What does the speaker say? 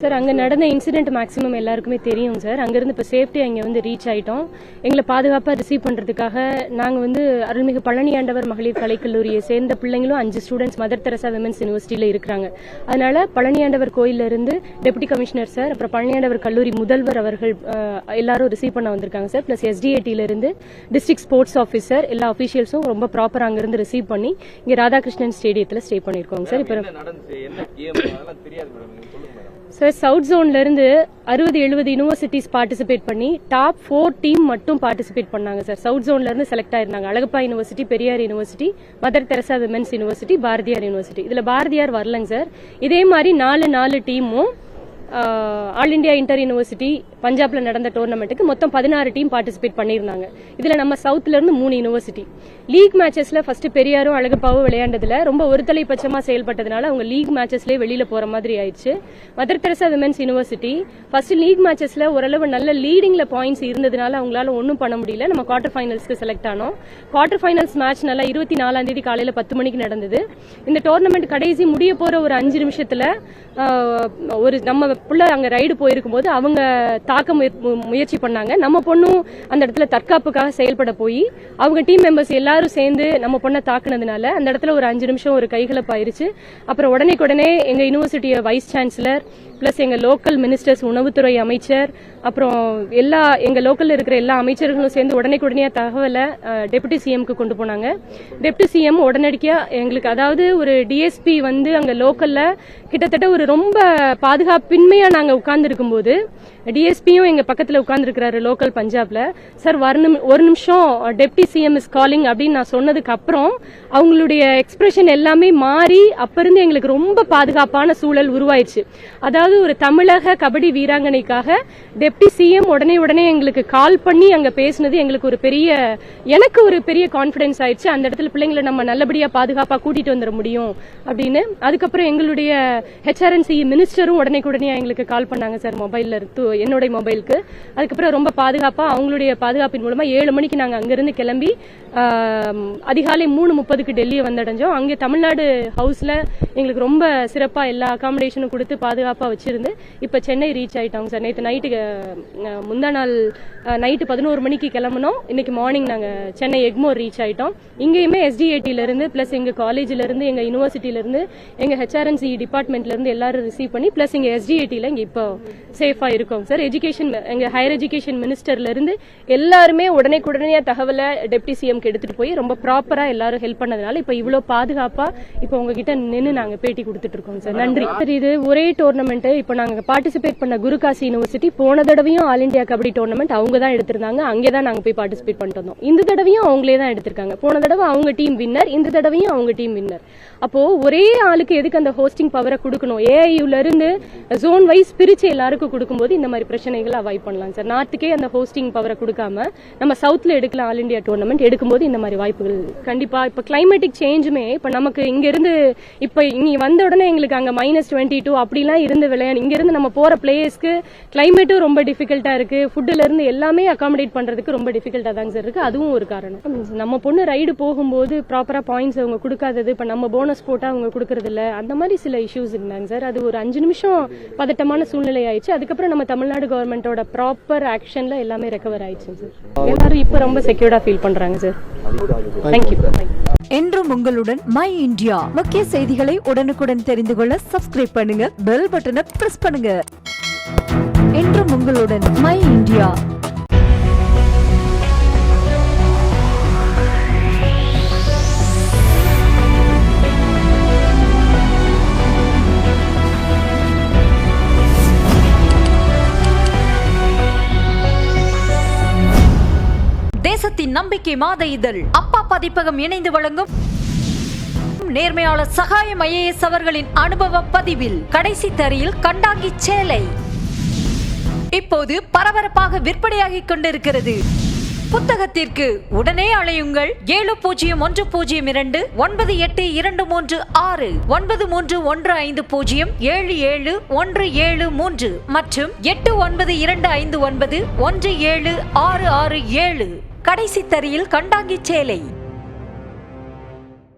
Sir அங்கே நடந்த incident maximum எல்லாருக்குமே தெரியும் சார். அங்கேருந்து இப்போ சேஃப்டி அங்கே வந்து ரீச் ஆகிட்டோம். எங்களை பாதுகாப்பாக ரிசீவ் பண்ணுறதுக்காக நாங்கள் வந்து அருள்மிகு பழனியாண்டவர் மகளிர் கலைக்கல்லூரியை சேர்ந்த பிள்ளைங்களும் 5 ஸ்டூடெண்ட்ஸ் மதர் தெரசா விமென்ஸ் யூனிவர்சிட்டியில் இருக்கிறாங்க. அதனால பழனியாண்டவர் கோயிலிருந்து டெபுட்டி கமிஷனர் சார், அப்புறம் பழனியாண்டவர் கல்லூரி முதல்வர் அவர்கள் எல்லாரும் ரிசீவ் பண்ண வந்திருக்காங்க sir. Plus SDAT district sports officer எல்லா அஃபீஷியல்ஸும் ரொம்ப ப்ராப்பராக அங்கேருந்து ரிசீவ் பண்ணி இங்கே ராதாகிருஷ்ணன் ஸ்டேடியத்தில் ஸ்டே பண்ணியிருக்கோங்க சார். இப்போ சார் சவுத் ஜோன்ல இருந்து 60-70 யூனிவர்சிட்டிஸ் பார்ட்டிசிபேட் பண்ணி டாப் 4 டீம் மட்டும் பார்ட்டிசிபேட் பண்ணாங்க சார். சவுத் ஜோன்ல இருந்து செலக்ட் ஆயிருந்தாங்க. Alagappa university, Periyar university, Mother Teresa women's university, Bharathiar university. இதுல பாரதியார் வரலங்க சார். இதே மாதிரி 4 டீமும் ஆல் இண்டியா இன்டர் யூனிவர்சிட்டி பஞ்சாப்ல நடந்த டோர்னமெண்ட்டுக்கு மொத்தம் 16 டீம் பார்ட்டிசிபேட் பண்ணியிருந்தாங்க. இதுல நம்ம சவுத்ல இருந்து 3 யூனிவர்சிட்டி. லீக் மேட்சஸ்ல ஃபர்ஸ்ட் பெரியாரும் அழகப்பாவும் விளையாண்டதுல ரொம்ப ஒருதலை பட்சமா செயல்பட்டதுனால அவங்க லீக் மேட்சஸ்லேயே வெளியில போற மாதிரி ஆயிடுச்சு. Mother Teresa women's university first league மேட்சஸ்ல ஓரளவு நல்ல லீடிங்ல பாயிண்ட்ஸ் இருந்ததுனால அவங்களால ஒன்றும் பண்ண முடியல. நம்ம குவார்டர் ஃபைனல்ஸ்க்கு செலக்ட் ஆனோம். குவார்டர் ஃபைனல்ஸ் மேட்ச் நல்லா 24ஆம் தேதி காலையில 10 மணிக்கு நடந்தது. இந்த டோர்னமெண்ட் கடைசி முடிய போற ஒரு 5 நிமிஷத்துல ஒரு நம்ம புள்ள அங்க ரைடு போயிருக்கும் போது அவங்க தாக்க முயற்சி பண்ணாங்க. நம்ம பொண்ணும் அந்த இடத்துல தற்காப்புக்காக செயல்பட போய் அவங்க டீம் மெம்பர்ஸ் எல்லாரும் சேர்ந்து நம்ம பொண்ணை தாக்குனதுனால அந்த இடத்துல ஒரு 5 நிமிஷம் ஒரு கைகலப்பாயிருச்சு. அப்புறம் உடனே எங்க யூனிவர்சிட்டிய வைஸ் சான்சலர் பிளஸ் எங்க லோக்கல் மினிஸ்டர்ஸ், உணவுத்துறை அமைச்சர், அப்புறம் எங்க லோக்கல்ல இருக்கிற எல்லா அமைச்சர்களும் சேர்ந்து உடனே தகவலை டெபுட்டி சிஎம்க்கு கொண்டு போனாங்க. டெபுட்டி சிஎம் உடனடியா எங்களுக்கு, அதாவது ஒரு டிஎஸ்பி வந்து அங்க லோக்கல்ல கிட்டத்தட்ட ஒரு ரொம்ப பாதுகாப்பின்மையா நாங்க உட்கார்ந்து இருக்கும்போது டிஎஸ்பியும் எங்க பக்கத்துல உட்கார்ந்து இருக்கிறாரு லோக்கல் பஞ்சாப்ல. சார் ஒரு நிமிஷம் டெப்டி சிஎம் இஸ் காலிங் அப்படின்னு நான் சொன்னதுக்கு அப்புறம் அவங்களுடைய எக்ஸ்பிரஷன் எல்லாமே மாறி அப்ப இருந்து எங்களுக்கு ரொம்ப பாதுகாப்பான சூழல் உருவாயிடுச்சு. அதாவது ஒரு தமிழக கபடி வீராங்கனைக்காக டெப்டி சிஎம் உடனே எங்களுக்கு கால் பண்ணி அங்க பேசினது எங்களுக்கு எனக்கு ஒரு பெரிய கான்பிடன்ஸ் ஆயிடுச்சு. அந்த இடத்துல பிள்ளைங்களை நம்ம நல்லபடியா பாதுகாப்பா கூட்டிட்டு வந்துட முடியும் அப்படின்னு. அதுக்கப்புறம் எங்களுடைய HRNC மினிஸ்டரும் உடனே எங்களுக்கு கால் பண்ணாங்க சார், மொபைல்ல என்னுடைய மொபைலுக்கு. அதுக்கப்புறம் ரொம்ப பாதுகாப்பா அவங்களுடைய பாதுகாப்பின் மூலமா 7 மணிக்கு நாங்க அங்கிருந்து கிளம்பி அதிகாலை 3:30க்கு டெல்லியை வந்தடைஞ்சோம். அங்கே தமிழ்நாடு ஹவுஸ்ல எங்களுக்கு ரொம்ப சிறப்பா எல்லா அகாமடேஷனும் கொடுத்து பாதுகாப்பா வச்சிருந்து இப்ப சென்னை ரீச் ஆயிட்டோம் சார். நேற்று நைட்டு முந்தா நாள் நைட்டு 11 மணிக்கு கிளம்பணும். இன்னைக்கு மார்னிங் நாங்க சென்னை எக்மோர் ரீச் ஆயிட்டோம். இங்கேயுமே SDAT இருந்து பிளஸ் எங்க காலேஜ்ல இருந்து எங்க யூனிவர்சிட்டியில இருந்து எங்க HRNC டிபார்ட்மெண்ட்ல இருந்து எல்லாரும் ரிசீவ் பண்ணி பிளஸ் எங்க SDAT இங்க இப்போ சேஃபா இருக்கோம் சார். எங்க ஹையர் எஜுகேஷன் மினிஸ்டர்ல இருந்து எல்லாருமே உடனே தகவலை டெப்டி சிஎம்க்கு எடுத்துட்டு போய் ரொம்ப ப்ராப்பரா எல்லாரும் ஹெல்ப் பண்ணதுனால இப்ப இவ்வளவு பாதுகாப்பா இப்ப உங்ககிட்ட நின்று நாங்க பேட்டி கொடுத்துட்டு இருக்கோம் சார். நன்றி சார். இது ஒரே டோர்னமெண்ட். இப்ப நாங்க பார்ட்டிசிபேட் பண்ண குருகாசி யூனிவர்சிட்டி போன தடவையும் ஆல் இண்டியா கபடி டோர்னமெண்ட் அவங்க தான் எடுத்திருந்தாங்க. அங்கேதான் நாங்க போய் பார்ட்டிசிபேட் பண்ணிட்டு வந்தோம். இந்த தடவையும் அவங்களே தான் எடுத்திருக்காங்க. போன தடவை அவங்க டீம் வின்னர், இந்த தடவையும் அவங்க டீம் வின்னர். அப்போ ஒரே ஆளுக்கு எதுக்கு அந்த ஹோஸ்டிங் பவரை கொடுக்கணும்? AIUல இருந்து ஜோன் வைஸ் பிரிச்சு எல்லாருக்கும் கொடுக்கும்போது இந்த மாதிரி பிரச்சனைகளை அவாய்ட் பண்ணலாம் சார். நார்த்துக்கே அந்த ஹோஸ்டிங் பவரை கொடுக்காம நம்ம சவுத்ல எடுக்கலாம். ஆல் இண்டியா டோர்னமெண்ட் எடுக்கும்போது இந்த மாதிரி வாய்ப்புகள் கண்டிப்பா. இப்ப கிளைமேட்டிக் சேஞ்சுமே இப்ப நமக்கு இங்க இருந்து இப்ப இங்க வந்த உடனே எங்களுக்கு அங்க -22 அப்படிலாம் இருந்து விளையாடு இங்க இருந்து நம்ம போற பிளேஸ்க்கு கிளைமேட்டும் ரொம்ப டிஃபிகல்ட்டா இருக்கு. ஃபுட்ல இருந்து எல்லாமே அகாமடேட் பண்றதுக்கு ரொம்ப டிஃபிகல்ட்டா தான் சார் இருக்கு. அதுவும் ஒரு காரணம். நம்ம பொண்ணு ரைடு போகும்போது ப்ராப்பரா பாயிண்ட்ஸ் அவங்க கொடுக்காதது, இப்ப நம்ம போனஸ் போட்டா அவங்க கொடுக்கறது இல்ல, அந்த மாதிரி சில இஷ்யூஸ் இருந்தாங்க சார். அது ஒரு 5 நிமிஷம் பதட்டமான சூழ்நிலை ஆயிடுச்சு. அதுக்கப்புறம் நம்ம தமிழ்நாடு கவர்மெண்டோட ப்ராப்பர் ஆக்ஷன்ல எல்லாமே ரெக்கவர் ஆயிடுச்சு சார். எல்லாரும் இப்ப ரொம்ப செக்யூர்டா ஃபீல் பண்றாங்க சார். தேங்க்யூ. என்றும் உங்களுடன் மை இந்தியா. முக்கிய செய்திகளை உடனுக்குடன் தெரிந்து கொள்ள சப்ஸ்கிரைப் பண்ணுங்க, பெல் பட்டனை பிரஸ் பண்ணுங்க. என்றும் உங்களுடன் மை இந்தியா. தேசத்தின் நம்பிக்கை மாத இதழ் அப்பா பதிப்பகம் இணைந்து வழங்கும் நேர்மையாளர் சகாயம் IAS அவர்களின் அனுபவ பதிவில் கடைசி தரையில் கண்டாங்கி சேலை இப்போது பரபரப்பாக விற்பனையாகிக் கொண்டிருக்கிறது. புத்தகத்திற்கு உடனே அழையுங்கள் 701002 9823 9315077173 மற்றும் 8925917667. கடைசி தரையில் கண்டாங்கி சேலை.